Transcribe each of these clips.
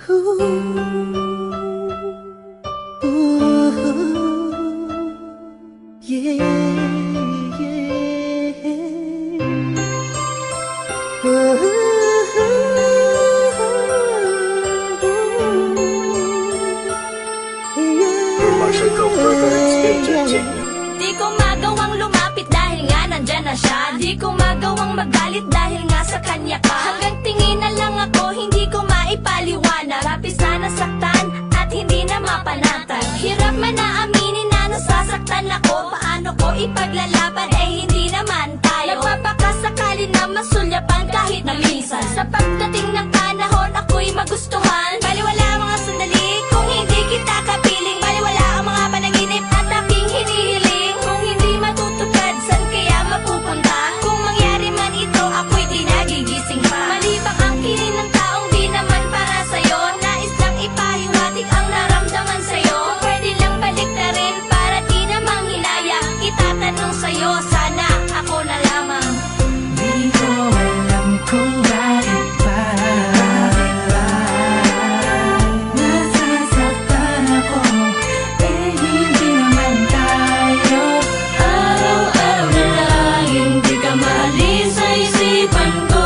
Di ko magawang lumapit dahil nga nandyan na siya. Di ko magawang magalit dahil nga sa kanya ka. Hanggang tingin na lang ako, hindi ko maipaliwanag. Lapis na nasaktan at hindi na mapanatag. Hirap man na aminin na nasasaktan ako. Paano ko ipaglalaban eh hindi naman tayo. Nagpapakasakali na masulyapan kahit na minsan. Sa pagdating ng panahon ako'y magustuhan. Baliwala ang mga sandali kung hindi kita kapiling. Baliwala ang mga panaginip at aking hinihiling. Kung hindi matutupad, saan kaya mapupunta? Kung mangyari man ito, ako'y di nagigising pa. Malibang ang kilin ng taong di naman para sa'yo. Nais lang ipahiwatig ang naramdaman sa'yo. Kung pwede lang balik na rin para di namang hinayang. Itatanong sa'yo, sana ako na lamang. Di ko alam kung bakit ba nasasaktan ako, eh hindi naman tayo. Araw-araw na lang hindi ka maalis sa isipan ko.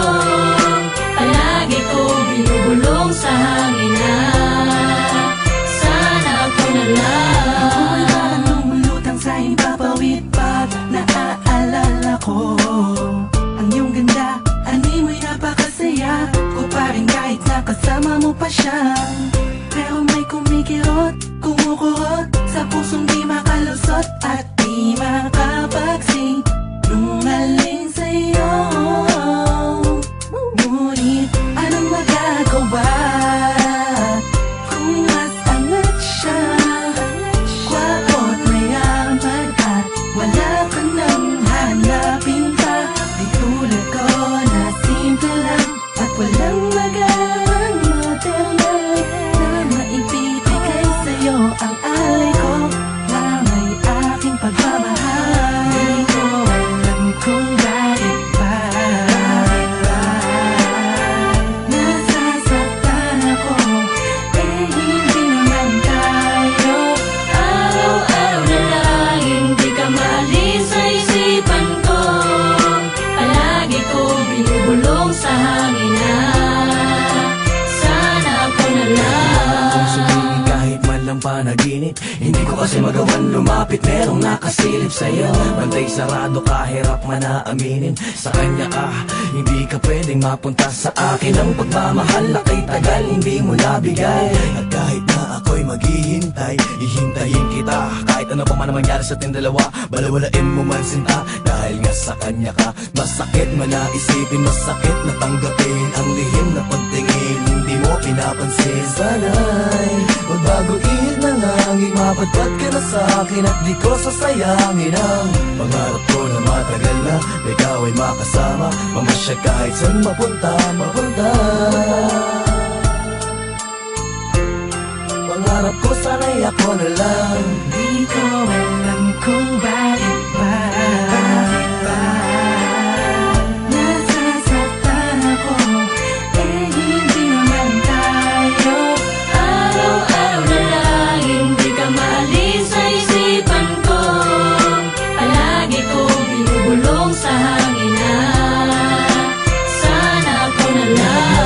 Palagi ko binubulong sa hangin na sana ako na lang. Lumulutang sa impapawid pag naaalala ko ang iyong ganda, animoy napakasaya ko pa rin kahit nakasama mo pa siya. Pero may kumikirot, kumukurot sa pusong di makalusot at di makapagsinungaling sa'yo. Ngunit anong magagawa kung mas angat siya? Kwapo't mayaman at wala ka nang hanapin pa. Di tulad ko na simple lang at walang magandang material na maibibigay sa'yo ang alay ko na may aking pagmamahal. Di ko alam kung bakit ba nasasaktan ako, eh hindi naman tayo. Araw-araw na lang hindi ka maalis sa isipan ko. Palagi ko binubulong sa hangin na sana ako na lang. Kung sumingin kahit man lang panaginip, hindi ko kasi magawan lumapit, merong nakasilip sa'yo. Bantay sarado, kahirap man na aminin. Sa kanya ka, hindi ka pwedeng mapunta. Sa akin ang pagmamahal na kay tagal hindi mo nabigay. At kahit na ako'y maghihintay, ihintayin kita. Kahit ano pa man ang mangyari sa ating dalawa, balawalain mo man sinta. Dahil nga sa kanya ka, masakit man na isipin, masakit na tanggapin ang lihim na pagtingin, hindi mo pinapansin. Sana'y magbaguin ng hangin, mapadpad ka na sa akin at di ko sasayangin ang pangarap ko na matagal na ikaw ay makasama, mamasya kahit saan mapunta. Pangarap ko sana'y ako na lang. Di ko alam kung bakit ba nasasaktan ako, eh hindi naman tayo. Araw-araw na lang hindi ka maalis sa isipan ko. Palagi ko binubulong sa hangin na sana ako na lang.